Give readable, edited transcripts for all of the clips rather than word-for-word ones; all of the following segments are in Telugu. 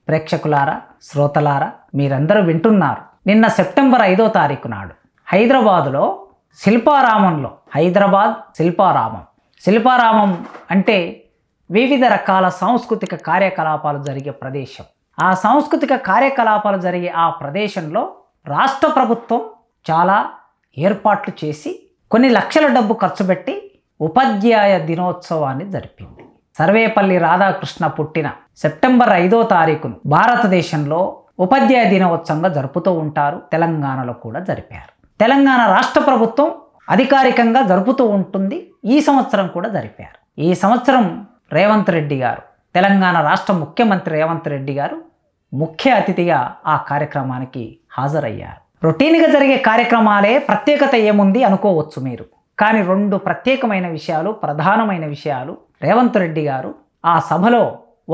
ప్రేక్షకులారా, శ్రోతలారా, మీరందరూ వింటున్నారు. నిన్న సెప్టెంబర్ 5వ తారీఖు నాడు హైదరాబాదులో శిల్పారామంలో, హైదరాబాద్ శిల్పారామం అంటే వివిధ రకాల సాంస్కృతిక కార్యకలాపాలు జరిగే ప్రదేశం. ఆ సాంస్కృతిక కార్యకలాపాలు జరిగే ఆ ప్రదేశంలో రాష్ట్ర ప్రభుత్వం చాలా ఏర్పాట్లు చేసి కొన్ని లక్షల డబ్బు ఖర్చు పెట్టి ఉపాధ్యాయ దినోత్సవాన్ని జరిపింది. సర్వేపల్లి రాధాకృష్ణ పుట్టిన సెప్టెంబర్ 5వ తారీఖును భారతదేశంలో ఉపాధ్యాయ దినోత్సవంగా జరుపుతూ ఉంటారు. తెలంగాణలో కూడా జరిపారు. తెలంగాణ రాష్ట్ర ప్రభుత్వం అధికారికంగా జరుపుతూ ఉంటుంది. ఈ సంవత్సరం కూడా జరిపారు. ఈ సంవత్సరం రేవంత్ రెడ్డి గారు, తెలంగాణ రాష్ట్ర ముఖ్యమంత్రి రేవంత్ రెడ్డి గారు ముఖ్య అతిథిగా ఆ కార్యక్రమానికి హాజరయ్యారు. రొటీన్గా జరిగే కార్యక్రమాలే ప్రత్యేకత ఏముంది అనుకోవచ్చు మీరు. కానీ రెండు ప్రత్యేకమైన విషయాలు, ప్రధానమైన విషయాలు రేవంత్ రెడ్డి గారు ఆ సభలో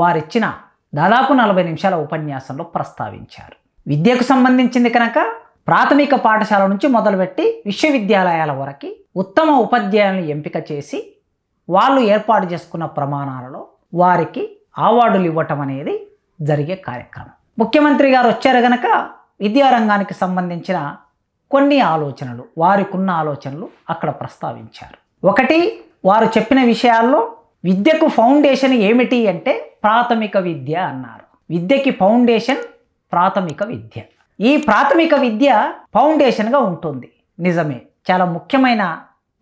వారిచ్చిన దాదాపు 40 నిమిషాల ఉపన్యాసంలో ప్రస్తావించారు. విద్యకు సంబంధించింది కనుక ప్రాథమిక పాఠశాల నుంచి మొదలుపెట్టి విశ్వవిద్యాలయాల వరకు ఉత్తమ ఉపాధ్యాయులను ఎంపిక చేసి వాళ్ళు ఏర్పాటు చేసుకున్న ప్రమాణాలలో వారికి అవార్డులు ఇవ్వటం అనేది జరిగే కార్యక్రమం. ముఖ్యమంత్రి గారు వచ్చారు కనుక విద్యారంగానికి సంబంధించిన కొన్ని ఆలోచనలు, వారికి ఉన్న ఆలోచనలు అక్కడ ప్రస్తావించారు. ఒకటి, వారు చెప్పిన విషయాల్లో విద్యకు ఫౌండేషన్ ఏమిటి అంటే ప్రాథమిక విద్య అన్నారు. విద్యకి ఫౌండేషన్ ప్రాథమిక విద్య. ఈ ప్రాథమిక విద్య ఫౌండేషన్గా ఉంటుంది. నిజమే, చాలా ముఖ్యమైన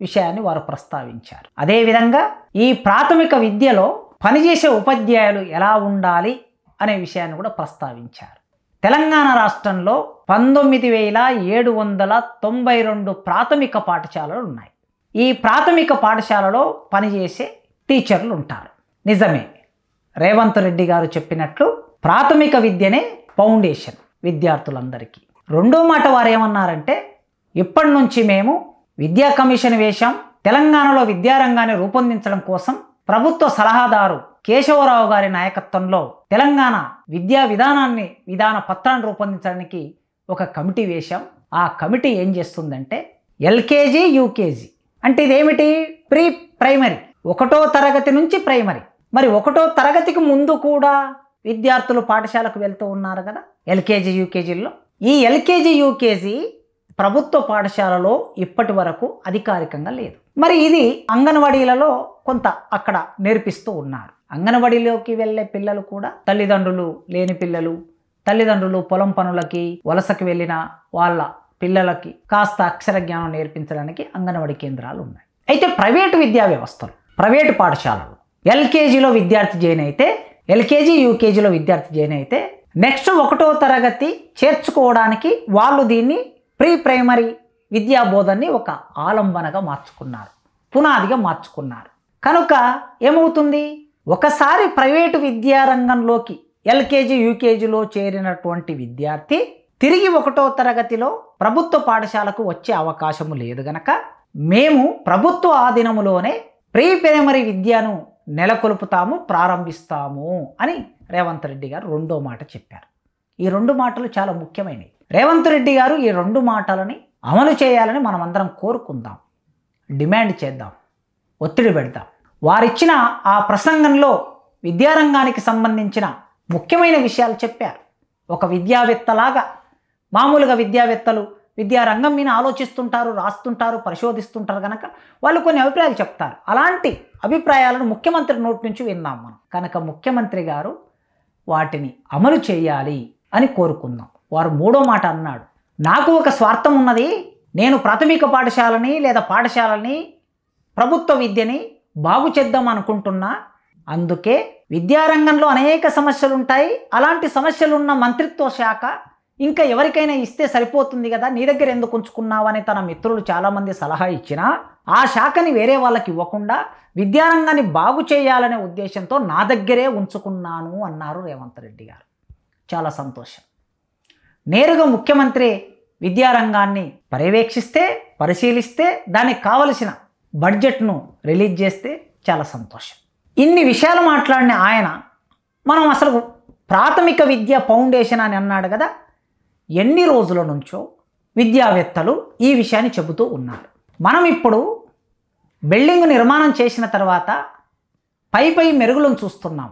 విషయాన్ని వారు ప్రస్తావించారు. అదేవిధంగా ఈ ప్రాథమిక విద్యలో పనిచేసే ఉపాధ్యాయులు ఎలా ఉండాలి అనే విషయాన్ని కూడా ప్రస్తావించారు. తెలంగాణ రాష్ట్రంలో 19,792 ప్రాథమిక పాఠశాలలు ఉన్నాయి. ఈ ప్రాథమిక పాఠశాలలో పనిచేసే టీచర్లు ఉంటారు. నిజమే, రేవంత్ రెడ్డి గారు చెప్పినట్లు ప్రాథమిక విద్యనే ఫౌండేషన్ విద్యార్థులందరికీ. రెండో మాట వారు ఏమన్నారంటే, ఇప్పటి నుంచి మేము విద్యా కమిషన్ వేశాం. తెలంగాణలో విద్యారంగాన్ని రూపొందించడం కోసం ప్రభుత్వ సలహాదారు కేశవరావు గారి నాయకత్వంలో తెలంగాణ విద్యా విధాన పత్రాన్ని రూపొందించడానికి ఒక కమిటీ వేశాం. ఆ కమిటీ ఏం చేస్తుందంటే ఎల్కేజీ, యూకేజీ అంటే ఇదేమిటి? ప్రీ ప్రైమరీ, 1వ తరగతి నుంచి ప్రైమరీ. మరి 1వ తరగతికి ముందు కూడా విద్యార్థులు పాఠశాలకు వెళ్తూ ఉన్నారు కదా ఎల్కేజీ, యూకేజీల్లో. ఈ ఎల్కేజీ, యూకేజీ ప్రభుత్వ పాఠశాలలో ఇప్పటి వరకు అధికారికంగా లేదు. మరి ఇది అంగన్వాడీలలో కొంత అక్కడ నేర్పిస్తూ ఉన్నారు. అంగన్వాడీలోకి వెళ్ళే పిల్లలు కూడా తల్లిదండ్రులు లేని పిల్లలు, తల్లిదండ్రులు పొలం పనులకి వలసకి వెళ్ళిన వాళ్ళ పిల్లలకి కాస్త అక్షర జ్ఞానం నేర్పించడానికి అంగన్వాడీ కేంద్రాలు ఉన్నాయి. అయితే ప్రైవేటు విద్యా వ్యవస్థలు, ప్రైవేటు పాఠశాలలు ఎల్కేజీలో విద్యార్థి జాయిన్ అయితే, ఎల్కేజీ, యూకేజీలో విద్యార్థి జాయిన్ అయితే నెక్స్ట్ 1వ తరగతి చేర్చుకోవడానికి వాళ్ళు దీన్ని ప్రీ ప్రైమరీ విద్యా బోధనని ఒక ఆలంబనగా మార్చుకున్నారు, పునాదిగా మార్చుకున్నారు. కనుక ఏమవుతుంది, ఒకసారి ప్రైవేటు విద్యారంగంలోకి ఎల్కేజీ, యూకేజీలో చేరినటువంటి విద్యార్థి తిరిగి 1వ తరగతిలో ప్రభుత్వ పాఠశాలకు వచ్చే అవకాశము లేదు గనక మేము ప్రభుత్వ ఆధీనములోనే ప్రీ ప్రైమరీ విద్యను నెలకొల్పుతాము, ప్రారంభిస్తాము అని రేవంత్ రెడ్డి గారు రెండో మాట చెప్పారు. ఈ 2 మాటలు చాలా ముఖ్యమైనవి. రేవంత్ రెడ్డి గారు ఈ 2 మాటలని అమలు చేయాలని మనమందరం కోరుకుందాం, డిమాండ్ చేద్దాం, ఒత్తిడి పెడదాం. వారిచ్చిన ఆ ప్రసంగంలో విద్యారంగానికి సంబంధించిన ముఖ్యమైన విషయాలు చెప్పారు. ఒక విద్యావేత్తలాగా, మామూలుగా విద్యావేత్తలు విద్యారంగం మీద ఆలోచిస్తుంటారు, రాస్తుంటారు, పరిశోధిస్తుంటారు కనుక వాళ్ళు కొన్ని అభిప్రాయాలు చెప్తారు. అలాంటి అభిప్రాయాలను ముఖ్యమంత్రి నోటి నుంచి విన్నాం మనం. కనుక ముఖ్యమంత్రి గారు వాటిని అమలు చేయాలి అని కోరుకుందాం. వారు 3వ మాట అన్నాడు, నాకు ఒక స్వార్థం ఉన్నది, నేను ప్రాథమిక పాఠశాలని లేదా పాఠశాలని ప్రభుత్వ విద్యని బాగు చేద్దాం అనుకుంటున్నా. అందుకే విద్యారంగంలో అనేక సమస్యలు ఉంటాయి. అలాంటి సమస్యలున్న మంత్రిత్వ శాఖ ఇంకా ఎవరికైనా ఇస్తే సరిపోతుంది కదా, నీ దగ్గర ఎందుకు ఉంచుకున్నావు అని తన మిత్రులు చాలామంది సలహా ఇచ్చినా ఆ శాఖని వేరే వాళ్ళకి ఇవ్వకుండా విద్యారంగాన్ని బాగు చేయాలనే ఉద్దేశంతో నా దగ్గరే ఉంచుకున్నాను అన్నారు రేవంత్ రెడ్డి గారు. చాలా సంతోషం. నేరుగా ముఖ్యమంత్రి విద్యారంగాన్ని పర్యవేక్షిస్తే, పరిశీలిస్తే, దానికి కావలసిన బడ్జెట్ను రిలీజ్ చేస్తే చాలా సంతోషం. ఇన్ని విషయాలు మాట్లాడిన ఆయన మనం అసలు ప్రాథమిక విద్య ఫౌండేషన్ అని అన్నాడు కదా, ఎన్ని రోజుల నుంచో విద్యావేత్తలు ఈ విషయాన్ని చెబుతూ ఉన్నారు. మనం ఇప్పుడు బిల్డింగ్ నిర్మాణం చేసిన తర్వాత పై మెరుగులను చూస్తున్నాం,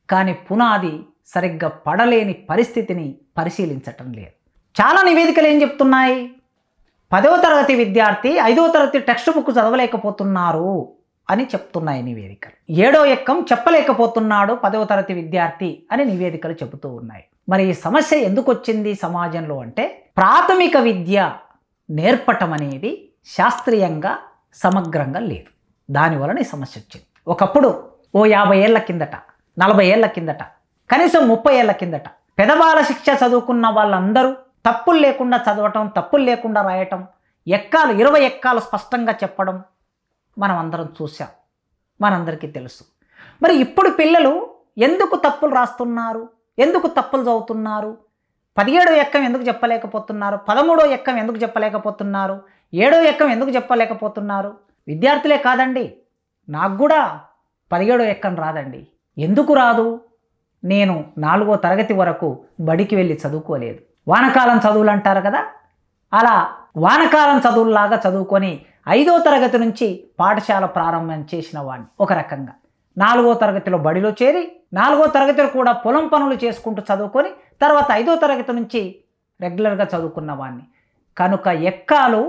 కానీ పునాది సరిగ్గా పడలేని పరిస్థితిని పరిశీలించటం లేదు. చాలా నివేదికలు ఏం చెప్తున్నాయి? 10వ తరగతి విద్యార్థి 5వ తరగతి టెక్స్ట్ బుక్ చదవలేకపోతున్నారు అని చెప్తున్నాయి నివేదికలు. 7వ ఎక్కం చెప్పలేకపోతున్నాడు 10వ తరగతి విద్యార్థి అని నివేదికలు చెబుతూ ఉన్నాయి. మరి ఈ సమస్య ఎందుకు వచ్చింది సమాజంలో అంటే, ప్రాథమిక విద్య నేర్పటం అనేది శాస్త్రీయంగా సమగ్రంగా లేదు. దానివలన ఈ సమస్య వచ్చింది. ఒకప్పుడు ఓ 50 ఏళ్ల కిందట, 40 ఏళ్ల కిందట, కనీసం 30 ఏళ్ల కిందట పెదబాల శిక్ష చదువుకున్న వాళ్ళందరూ తప్పులు లేకుండా చదవటం, తప్పులు లేకుండా రాయటం, ఎక్కాలు 20 ఎక్కాలు స్పష్టంగా చెప్పడం మనం అందరం చూసాం, మనందరికీ తెలుసు. మరి ఇప్పుడు పిల్లలు ఎందుకు తప్పులు రాస్తున్నారు, ఎందుకు తప్పులు చదువుతున్నారు? 17వ ఎక్కం ఎందుకు చెప్పలేకపోతున్నారు? 13వ ఎక్కం ఎందుకు చెప్పలేకపోతున్నారు? 7వ ఎక్కం ఎందుకు చెప్పలేకపోతున్నారు? విద్యార్థులే కాదండి, నాకు కూడా 17వ ఎక్కం రాదండి. ఎందుకు రాదు? నేను 4వ తరగతి వరకు బడికి వెళ్ళి చదువుకోలేదు. వానకాలం చదువులు అంటారు కదా, అలా వానకాలం చదువులాగా చదువుకొని 5వ తరగతి నుంచి పాఠశాల ప్రారంభం చేసిన వాడిని. ఒక రకంగా 4వ తరగతిలో బడిలో చేరి 4వ తరగతిలో కూడా పొలం పనులు చేసుకుంటూ చదువుకొని తర్వాత 5వ తరగతి నుంచి రెగ్యులర్గా చదువుకున్న వాడిని. కనుక ఎక్కాలు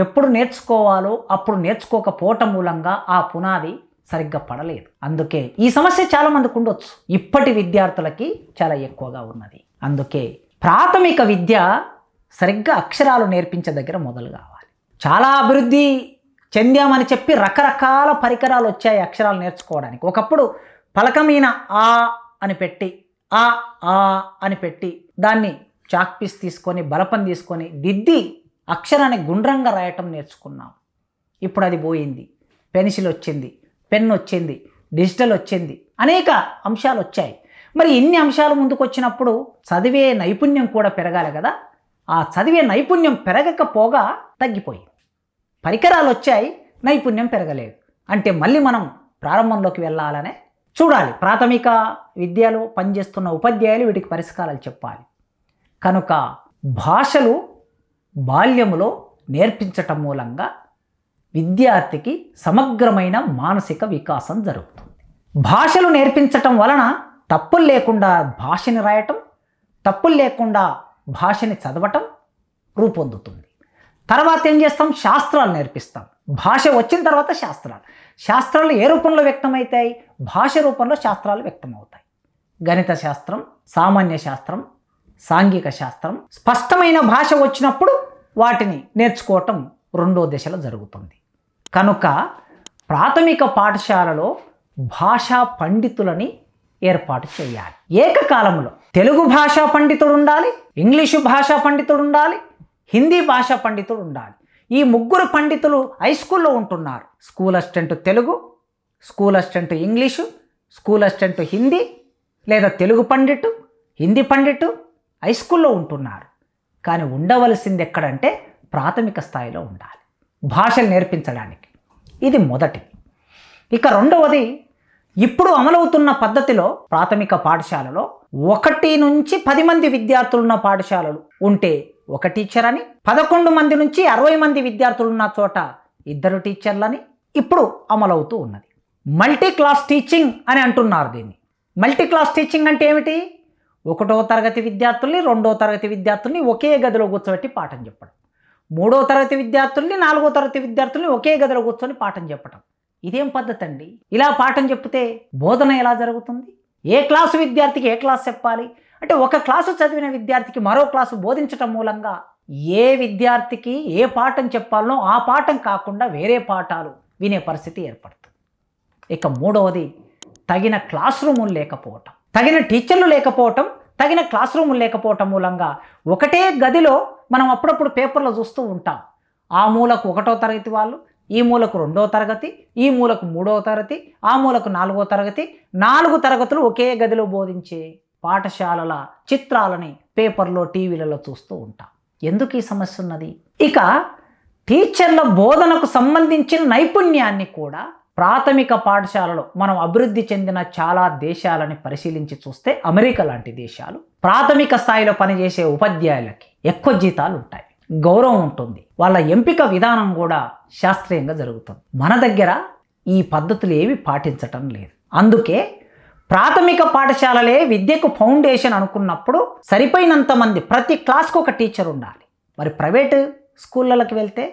ఎప్పుడు నేర్చుకోవాలో అప్పుడు నేర్చుకోకపోవటం మూలంగా ఆ పునాది సరిగ్గా పడలేదు. అందుకే ఈ సమస్య చాలా మందికి ఉండొచ్చు, ఇప్పటి విద్యార్థులకి చాలా ఎక్కువగా ఉన్నది. అందుకే ప్రాథమిక విద్య సరిగ్గా అక్షరాలు నేర్పించే దగ్గర మొదలు కావాలి. చాలా అభివృద్ధి చెందామని చెప్పి రకరకాల పరికరాలు వచ్చాయి అక్షరాలు నేర్చుకోవడానికి. ఒకప్పుడు పలకమీన ఆ అని పెట్టి, ఆ ఆ అని పెట్టి దాన్ని చాక్ పీస్ తీసుకొని బలపం తీసుకొని దిద్ది అక్షరాన్ని గుండ్రంగా రాయటం నేర్చుకున్నాం. ఇప్పుడు అది పోయింది. పెన్సిల్ వచ్చింది, పెన్ వచ్చింది, డిజిటల్ వచ్చింది, అనేక అంశాలు వచ్చాయి. మరి ఇన్ని అంశాలు ముందుకు వచ్చినప్పుడు చదివే నైపుణ్యం కూడా పెరగాలి కదా. ఆ చదివే నైపుణ్యం పెరగకపోగా తగ్గిపోయింది. పరికరాలు వచ్చాయి, నైపుణ్యం పెరగలేదు. అంటే మళ్ళీ మనం ప్రారంభంలోకి వెళ్ళాలనే చూడాలి. ప్రాథమిక విద్యలో పనిచేస్తున్న ఉపాధ్యాయులు వీటికి పరిష్కారాలు చెప్పాలి. కనుక భాషలు బాల్యములో నేర్పించటం మూలంగా విద్యార్థికి సమగ్రమైన మానసిక వికాసం జరుగుతుంది. భాషలు నేర్పించటం వలన తప్పులు లేకుండా భాషని రాయటం, తప్పులు లేకుండా భాషని చదవటం రూపొందుతుంది. తర్వాత ఏం చేస్తాం? శాస్త్రాలు నేర్పిస్తాం. భాష వచ్చిన తర్వాత శాస్త్రాలు ఏ రూపంలో వ్యక్తమవుతాయి? భాష రూపంలో శాస్త్రాలు వ్యక్తమవుతాయి. గణిత శాస్త్రం, సామాన్య శాస్త్రం, సాంఘిక శాస్త్రం. స్పష్టమైన భాష వచ్చినప్పుడు వాటిని నేర్చుకోవటం రెండో దశలో జరుగుతుంది. కనుక ప్రాథమిక పాఠశాలలో భాషా పండితులని ఏర్పాటు చేయాలి. ఏకకాలంలో తెలుగు భాషా పండితుడు ఉండాలి, ఇంగ్లీషు భాషా పండితుడు ఉండాలి, హిందీ భాషా పండితుడు ఉండాలి. ఈ ముగ్గురు పండితులు హై స్కూల్లో ఉంటున్నారు. School assistant Telugu, school assistant English, school assistant Hindi, లేదా తెలుగు పండితు, హిందీ పండితు హై స్కూల్లో ఉంటున్నారు. కానీ ఉండవలసింది ఎక్కడంటే ప్రాథమిక స్థాయిలో ఉండాలి భాషలు నేర్పించడానికి. ఇది మొదటి. ఇక రెండవది, ఇప్పుడు అమలవుతున్న పద్ధతిలో ప్రాథమిక పాఠశాలలో 1 నుంచి 10 మంది విద్యార్థులున్న పాఠశాలలు ఉంటే ఒక టీచర్ అని, 11 మంది నుంచి 60 మంది విద్యార్థులున్న చోట 2 టీచర్లని ఇప్పుడు అమలవుతూ ఉన్నది. మల్టీ క్లాస్ టీచింగ్ అని అంటున్నారు దీన్ని. మల్టీ క్లాస్ టీచింగ్ అంటే ఏమిటి? 1వ తరగతి విద్యార్థుల్ని 2వ తరగతి విద్యార్థుల్ని ఒకే గదిలో కూర్చోబెట్టి పాఠం చెప్పడం, 3వ తరగతి విద్యార్థుల్ని 4వ తరగతి విద్యార్థుల్ని ఒకే గదిలో కూర్చొని పాఠం చెప్పడం. ఇదేం పద్ధతి అండి? ఇలా పాఠం చెప్తే బోధన ఎలా జరుగుతుంది? ఏ క్లాసు విద్యార్థికి ఏ క్లాస్ చెప్పాలి అంటే, ఒక క్లాసు చదివిన విద్యార్థికి మరో క్లాసు బోధించటం మూలంగా ఏ విద్యార్థికి ఏ పాఠం చెప్పాలనో ఆ పాఠం కాకుండా వేరే పాఠాలు వినే పరిస్థితి ఏర్పడుతుంది. ఇక మూడవది, తగిన క్లాస్ రూములు లేకపోవటం, తగిన టీచర్లు లేకపోవటం, తగిన క్లాస్ రూములు లేకపోవటం మూలంగా ఒకటే గదిలో మనం అప్పుడప్పుడు పేపర్లో చూస్తూ ఉంటాం. ఆ మూలకు 1వ తరగతి వాళ్ళు, ఈ మూలకు 2వ తరగతి, ఈ మూలకు 3వ తరగతి, ఆ మూలకు 4వ తరగతి, 4 తరగతులు ఒకే గదిలో బోధించే పాఠశాలల చిత్రాలని పేపర్లో టీవీలలో చూస్తూ ఉంటాం. ఎందుకు ఈ సమస్య ఉన్నది? ఇక టీచర్ల బోధనకు సంబంధించిన నైపుణ్యాన్ని కూడా ప్రాథమిక పాఠశాలలో మనం అభివృద్ధి చెందిన చాలా దేశాలని పరిశీలించి చూస్తే, అమెరికా లాంటి దేశాలు ప్రాథమిక స్థాయిలో పనిచేసే ఉపాధ్యాయులకి ఎక్కువ జీతాలు ఉంటాయి, గౌరవం ఉంటుంది, వాళ్ళ ఎంపిక విధానం కూడా శాస్త్రీయంగా జరుగుతుంది. మన దగ్గర ఈ పద్ధతులు ఏవి పాటించటం లేదు. అందుకే ప్రాథమిక పాఠశాలలే విద్యకు ఫౌండేషన్ అనుకున్నప్పుడు సరిపోయినంత మంది ప్రతి క్లాస్కి ఒక టీచర్ ఉండాలి. మరి ప్రైవేటు స్కూళ్ళకి వెళ్తే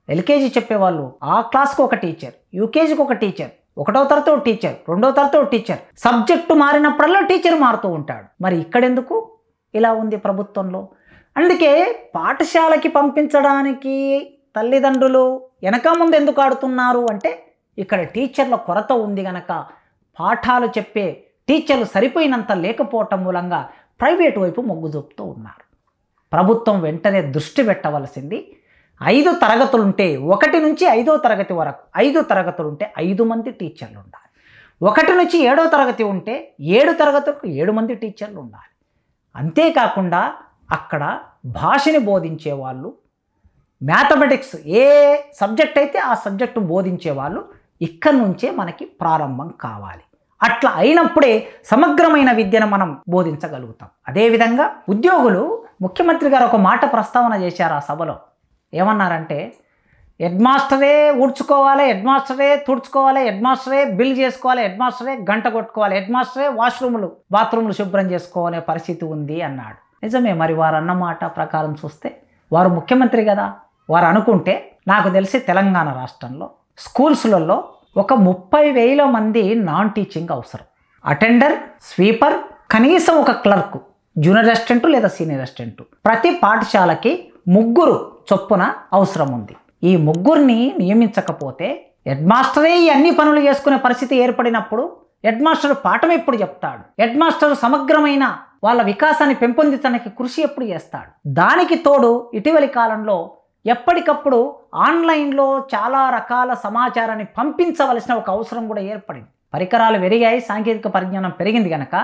ఎల్కేజీ చెప్పేవాళ్ళు ఆ క్లాస్కి ఒక టీచర్, యూకేజీకి ఒక టీచర్, 1వ తరగతి ఒక టీచర్, 2వ తరగతి ఒక టీచర్, సబ్జెక్టు మారినప్పుడల్లా టీచర్ మారుతూ ఉంటాడు. మరి ఇక్కడెందుకు ఇలా ఉంది ప్రభుత్వంలో? అందుకే పాఠశాలకి పంపించడానికి తల్లిదండ్రులు వెనక ముందు ఎందుకు ఆడుతున్నారు అంటే ఇక్కడ టీచర్ల కొరత ఉంది గనక, పాఠాలు చెప్పే టీచర్లు సరిపోయినంత లేకపోవటం మూలంగా ప్రైవేటు వైపు మొగ్గు చూపుతూ ఉన్నారు. ప్రభుత్వం వెంటనే దృష్టి పెట్టవలసింది 5 తరగతులుంటే 1 నుంచి 5వ తరగతి వరకు 5 తరగతులుంటే 5 మంది టీచర్లు ఉండాలి. 1 నుంచి 7వ తరగతి ఉంటే 7 తరగతులకు 7 మంది టీచర్లు ఉండాలి. అంతేకాకుండా అక్కడ భాషని బోధించే వాళ్ళు, మ్యాథమెటిక్స్ ఏ సబ్జెక్ట్ అయితే ఆ సబ్జెక్టు బోధించే వాళ్ళు ఇక్కడి నుంచే మనకి ప్రారంభం కావాలి. అట్లా అయినప్పుడే సమగ్రమైన విద్యను మనం బోధించగలుగుతాం. అదేవిధంగా ఉద్యోగులు, ముఖ్యమంత్రి గారు ఒక మాట ప్రస్తావన చేశారు ఆ సభలో. ఏమన్నారంటే హెడ్ మాస్టరే ఊడ్చుకోవాలి, హెడ్ మాస్టరే తుడుచుకోవాలి, హెడ్ మాస్టరే బిల్ చేసుకోవాలి, హెడ్ మాస్టరే గంట కొట్టుకోవాలి, హెడ్ మాస్టరే బాత్రూములు శుభ్రం చేసుకోవాలనే పరిస్థితి ఉంది అన్నాడు. నిజమే. మరి వారు అన్నమాట ప్రకారం చూస్తే వారు ముఖ్యమంత్రి కదా, వారు అనుకుంటే నాకు తెలిసి తెలంగాణ రాష్ట్రంలో స్కూల్స్లలో ఒక 30,000 మంది నాన్ టీచింగ్ అవసరం. అటెండర్, స్వీపర్, కనీసం ఒక క్లర్క్, జూనియర్ అసిస్టెంట్ లేదా సీనియర్ అసిస్టెంట్, ప్రతి పాఠశాలకి 3 చొప్పున అవసరం ఉంది. ఈ 3ని నియమించకపోతే హెడ్ మాస్టరే ఈ అన్ని పనులు చేసుకునే పరిస్థితి ఏర్పడినప్పుడు హెడ్ మాస్టర్ పాఠం ఎప్పుడు చెప్తాడు? హెడ్ మాస్టర్ సమగ్రమైన వాళ్ళ వికాసాన్ని పెంపొందించడానికి కృషి ఎప్పుడు చేస్తాడు? దానికి తోడు ఇటీవలి కాలంలో ఎప్పటికప్పుడు ఆన్లైన్లో చాలా రకాల సమాచారాన్ని పంపించవలసిన ఒక అవసరం కూడా ఏర్పడింది. పరికరాలు పెరిగాయి, సాంకేతిక పరిజ్ఞానం పెరిగింది కనుక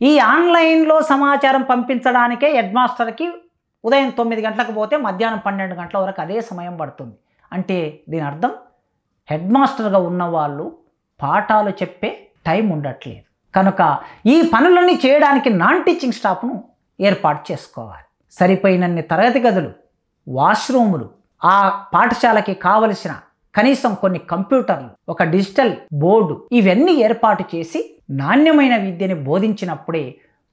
ఈ ఆన్లైన్లో సమాచారం పంపించడానికే హెడ్ మాస్టర్కి ఉదయం 9 గంటలకు పోతే మధ్యాహ్నం 12 గంటల వరకు అదే సమయం పడుతుంది. అంటే దీని అర్థం హెడ్ మాస్టర్గా ఉన్నవాళ్ళు పాఠాలు చెప్పే టైం ఉండట్లేదు. కనుక ఈ పనులన్నీ చేయడానికి నాన్ టీచింగ్ స్టాఫ్ను ఏర్పాటు చేసుకోవాలి. సరిపోయినన్ని తరగతి గదులు, వాష్రూములు, ఆ పాఠశాలకి కావలసిన కనీసం కొన్ని కంప్యూటర్లు, ఒక డిజిటల్ బోర్డు, ఇవన్నీ ఏర్పాటు చేసి నాణ్యమైన విద్యని బోధించినప్పుడే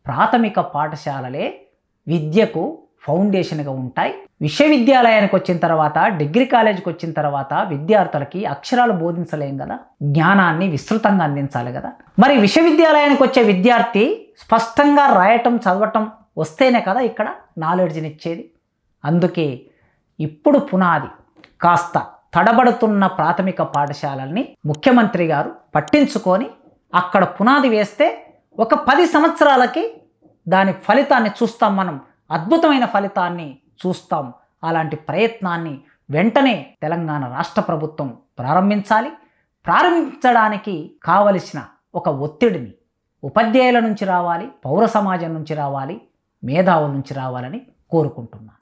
ప్రాథమిక పాఠశాలలే విద్యకు ఫౌండేషన్గా ఉంటాయి. విశ్వవిద్యాలయానికి వచ్చిన తర్వాత, డిగ్రీ కాలేజీకి వచ్చిన తర్వాత విద్యార్థులకి అక్షరాలు బోధించలేం కదా, జ్ఞానాన్ని విస్తృతంగా అందించాలి కదా. మరి విశ్వవిద్యాలయానికి వచ్చే విద్యార్థి స్పష్టంగా రాయటం, చదవటం వస్తేనే కదా ఇక్కడ నాలెడ్జ్ని ఇచ్చేది. అందుకే ఇప్పుడు పునాది కాస్త తడబడుతున్న ప్రాథమిక పాఠశాలల్ని ముఖ్యమంత్రి గారు పట్టించుకొని అక్కడ పునాది వేస్తే ఒక 10 సంవత్సరాలకి దాని ఫలితాన్ని చూస్తాం. మనం అద్భుతమైన ఫలితాన్ని చూస్తాం. అలాంటి ప్రయత్నాన్ని వెంటనే తెలంగాణ రాష్ట్ర ప్రభుత్వం ప్రారంభించాలి. ప్రారంభించడానికి కావలసిన ఒక ఒత్తిడిని ఉపాధ్యాయుల నుంచి రావాలి, పౌర సమాజం నుంచి రావాలి, మేధావుల నుంచి రావాలని కోరుకుంటున్నాను.